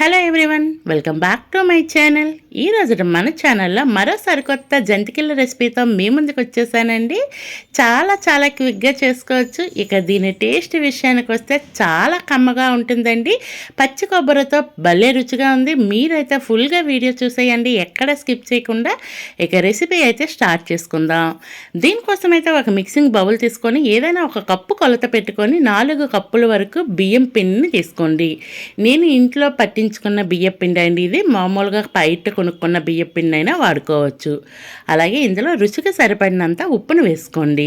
Hello everyone, welcome back to my channel. ఈరోజు మన ఛానల్లో మరో సరికొత్త జంతికల రెసిపీతో మీ ముందుకు వచ్చేసానండి. చాలా చాలా క్విక్గా చేసుకోవచ్చు. ఇక దీని టేస్ట్ విషయానికి వస్తే చాలా కమ్మగా ఉంటుందండి. పచ్చి కొబ్బరితో భలే రుచిగా ఉంది. మీరైతే ఫుల్గా వీడియో చూసేయండి, ఎక్కడ స్కిప్ చేయకుండా. ఇక రెసిపీ అయితే స్టార్ట్ చేసుకుందాం. దీనికోసం అయితే ఒక మిక్సింగ్ బౌల్ తీసుకొని ఏదైనా ఒక కప్పు కొలత పెట్టుకొని 4 కప్పుల వరకు బియ్యం పిండిని తీసుకోండి. నేను ఇంట్లో పట్టించుకున్న బియ్యం పిండి అండి. ఇది మామూలుగా బయట కొనుక్కున్న బియ్యం పిండి అయినా వాడుకోవచ్చు. అలాగే ఇందులో రుచికి సరిపడినంత ఉప్పును వేసుకోండి.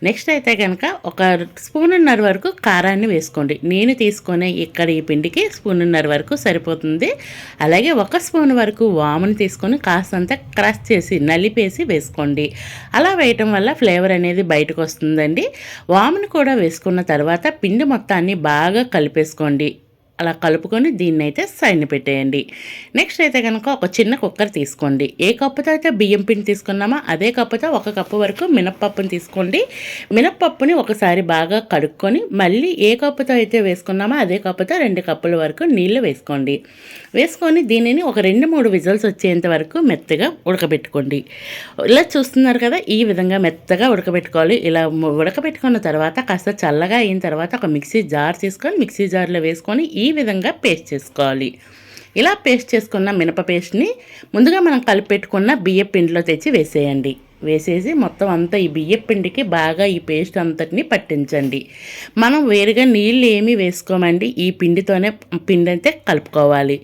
నెక్స్ట్ అయితే కనుక ఒక స్పూనున్నర వరకు కారాన్ని వేసుకోండి. నేను తీసుకునే ఇక్కడ ఈ పిండికి స్పూనున్నర వరకు సరిపోతుంది. అలాగే 1 స్పూన్ వరకు వామును తీసుకొని కాస్తంత క్రష్ చేసి నలిపేసి వేసుకోండి. అలా వేయటం వల్ల ఫ్లేవర్ అనేది బయటకు వస్తుందండి. వామును కూడా వేసుకున్న తర్వాత పిండి మొత్తాన్ని బాగా కలిపేసుకోండి. అలా కలుపుకొని దీన్ని అయితే సైడ్ని పెట్టేయండి. నెక్స్ట్ అయితే కనుక ఒక చిన్న కుక్కర్ తీసుకోండి. ఏ కప్పుతో అయితే బియ్యం పిండి తీసుకున్నామో అదే కప్పుతో 1 కప్పు వరకు మినప్పప్పుని తీసుకోండి. మినప్పప్పుని ఒకసారి బాగా కడుక్కొని మళ్ళీ ఏ కప్పుతో అయితే వేసుకున్నామో అదే కప్పుతో 2 కప్పుల వరకు నీళ్లు వేసుకోండి. వేసుకొని దీనిని ఒక 2-3 విజిల్స్ వచ్చేంత వరకు మెత్తగా ఉడకబెట్టుకోండి. ఇలా చూస్తున్నారు కదా, ఈ విధంగా మెత్తగా ఉడకబెట్టుకోవాలి. ఇలా ఉడకబెట్టుకున్న తర్వాత కాస్త చల్లగా అయిన తర్వాత ఒక మిక్సీ జార్ తీసుకొని మిక్సీ జార్లో వేసుకొని ఈ విధంగా పేస్ట్ చేసుకోవాలి. ఇలా పేస్ట్ చేసుకున్న మినప పేస్ట్ని ముందుగా మనం కలిపెట్టుకున్న బియ్య పిండిలో తెచ్చి వేసేయండి. వేసేసి మొత్తం అంతా ఈ బియ్యం పిండికి బాగా ఈ పేస్ట్ అంతటిని పట్టించండి. మనం వేరుగా నీళ్ళు ఏమీ వేసుకోమండి, ఈ పిండితోనే పిండి అయితే కలుపుకోవాలి.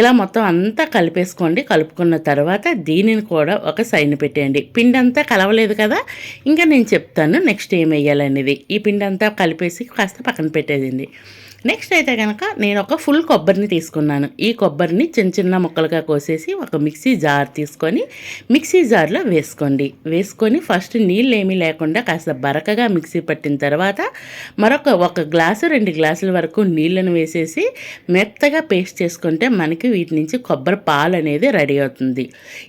ఇలా మొత్తం అంతా కలిపేసుకోండి. కలుపుకున్న తర్వాత దీనిని కూడా ఒక సైడ్ని పెట్టేయండి. పిండి అంతా కలవలేదు కదా, ఇంకా నేను చెప్తాను నెక్స్ట్ ఏం వేయాలనేది. ఈ పిండి అంతా కలిపేసి కాస్త పక్కన పెట్టేదండి. నెక్స్ట్ అయితే కనుక నేను ఒక ఫుల్ కొబ్బరిని తీసుకున్నాను. ఈ కొబ్బరిని చిన్న చిన్న ముక్కలుగా కోసేసి ఒక మిక్సీ జార్ తీసుకొని మిక్సీ జార్లో వేసుకోండి. వేసుకొని ఫస్ట్ నీళ్ళు ఏమీ లేకుండా కాస్త బరకగా మిక్సీ పట్టిన తర్వాత మరొక 1 గ్లాసు 2 గ్లాసుల వరకు నీళ్ళను వేసేసి మెత్తగా పేస్ట్ చేసుకుంటే మనకి వీటి నుంచి కొబ్బరి పాలు అనేది రెడీ అవుతుంది.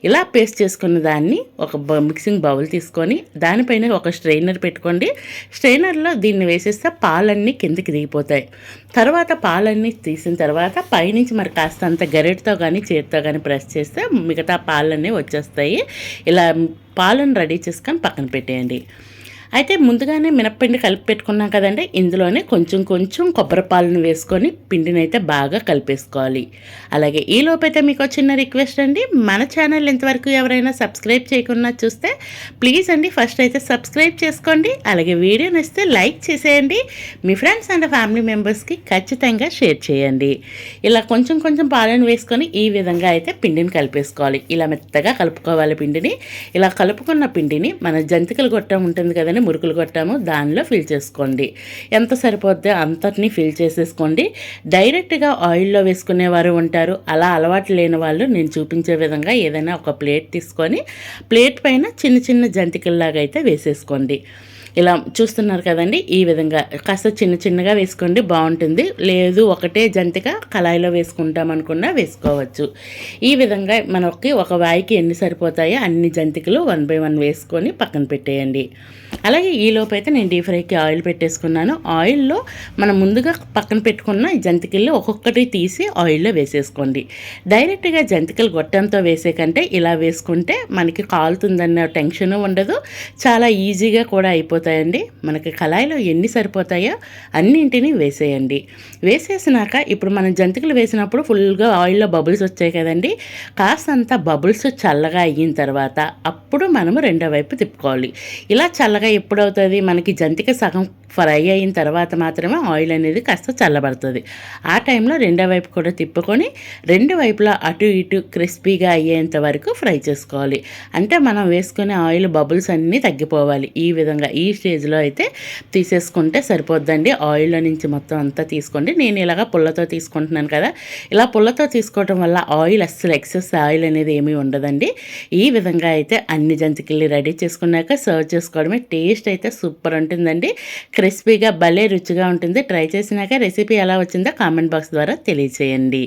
ఇలా పేస్ట్ చేసుకున్న దాన్ని ఒక మిక్సింగ్ బౌల్ తీసుకొని దానిపైన ఒక స్ట్రైనర్ పెట్టుకోండి. స్ట్రైనర్లో దీన్ని వేసేస్తే పాలన్నీ కిందకి దిగిపోతాయి. తర్వాత పాలన్నీ తీసిన తర్వాత పైనుంచి మరి కాస్త అంత గరిటతో కానీ చేతితో కానీ ప్రెస్ చేస్తే మిగతా పాలన్నీ వచ్చేస్తాయి. ఇలా పాలను రెడీ చేసుకొని పక్కన పెట్టేయండి. అయితే ముందుగానే మినప్పిండి కలిపి పెట్టుకున్నాం కదండి, ఇందులోనే కొంచెం కొంచెం కొబ్బరి పాలను వేసుకొని పిండిని అయితే బాగా కలిపేసుకోవాలి. అలాగే ఈ లోపైతే మీకు చిన్న రిక్వెస్ట్ అండి, మన ఛానల్ ఇంతవరకు ఎవరైనా సబ్స్క్రైబ్ చేయకుండా చూస్తే ప్లీజ్ అండి ఫస్ట్ అయితే సబ్స్క్రైబ్ చేసుకోండి. అలాగే వీడియో నచ్చితే లైక్ చేసేయండి. మీ ఫ్రెండ్స్ అండ్ ఫ్యామిలీ మెంబర్స్కి ఖచ్చితంగా షేర్ చేయండి. ఇలా కొంచెం కొంచెం పాలను వేసుకొని ఈ విధంగా అయితే పిండిని కలిపేసుకోవాలి. ఇలా మెత్తగా కలుపుకోవాలి పిండిని. ఇలా కలుపుకున్న పిండిని మన జంతికలు గొట్టం ఉంటుంది కదండి, మురుకులు కొట్టాము, దానిలో ఫిల్ చేసుకోండి. ఎంత సరిపోద్దో అంతటిని ఫిల్ చేసేసుకోండి. డైరెక్ట్గా ఆయిల్లో వేసుకునేవారు ఉంటారు. అలా అలవాటు లేని వాళ్ళు నేను చూపించే విధంగా ఏదైనా ఒక ప్లేట్ తీసుకొని ప్లేట్ పైన చిన్న చిన్న జంతికల్లాగా అయితే వేసేసుకోండి. ఇలా చూస్తున్నారు కదండి, ఈ విధంగా కాస్త చిన్న చిన్నగా వేసుకోండి, బాగుంటుంది. లేదు ఒకటే జంతిక కళాయిలో వేసుకుంటామనుకున్నా వేసుకోవచ్చు. ఈ విధంగా మనకి ఒక వాయికి ఎన్ని సరిపోతాయో అన్ని జంతికలు 1 by 1 వేసుకొని పక్కన పెట్టేయండి. అలాగే ఈ లోపు అయితే నేను డీప్ ఫ్రైకి ఆయిల్ పెట్టేసుకున్నాను. ఆయిల్లో మనం ముందుగా పక్కన పెట్టుకున్న ఈ జంతికలు ఒక్కొక్కటి తీసి ఆయిల్లో వేసేసుకోండి. డైరెక్ట్గా జంతికలు గొట్టంతో వేసే కంటే ఇలా వేసుకుంటే మనకి కాలుతుందన్న టెన్షన్ ఉండదు. చాలా ఈజీగా కూడా అయిపోతాయండి. మనకి కళాయిలో ఎన్ని సరిపోతాయో అన్నింటినీ వేసేయండి. వేసేసినాక ఇప్పుడు మనం జంతికలు వేసినప్పుడు ఫుల్గా ఆయిల్లో బబుల్స్ వచ్చాయి కదండి, కాస్తంత బబుల్స్ చల్లగా అయిన తర్వాత అప్పుడు మనము రెండో వైపు తిప్పుకోవాలి. ఇలా చల్లగా ఎప్పుడవుతుంది, మనకి జంతిక సగం ఫ్రై అయిన తర్వాత మాత్రమే ఆయిల్ అనేది కాస్త చల్లబడుతుంది. ఆ టైంలో రెండో వైపు కూడా తిప్పుకొని 2 వైపులా అటు ఇటు క్రిస్పీగా అయ్యేంత వరకు ఫ్రై చేసుకోవాలి. అంటే మనం వేసుకునే ఆయిల్ బబుల్స్ అన్నీ తగ్గిపోవాలి. ఈ విధంగా ఈ స్టేజ్లో అయితే తీసేసుకుంటే సరిపోద్దండి. ఆయిల్లో నుంచి మొత్తం అంతా తీసుకోండి. నేను ఇలాగ పుల్లతో తీసుకుంటున్నాను కదా, ఇలా పుల్లతో తీసుకోవడం వల్ల ఆయిల్ అస్సలు ఎక్సెస్ ఆయిల్ అనేది ఏమీ ఉండదండి. ఈ విధంగా అయితే అన్ని జంతికల్ని రెడీ చేసుకున్నాక సర్వ్ చేసుకోవడమే. టేస్ట్ అయితే సూపర్ ఉంటుందండి. క్రిస్పీగా భలే రుచిగా ఉంటుంది. ట్రై చేసినాక రెసిపీ ఎలా వచ్చిందో కామెంట్ బాక్స్ ద్వారా తెలియచేయండి.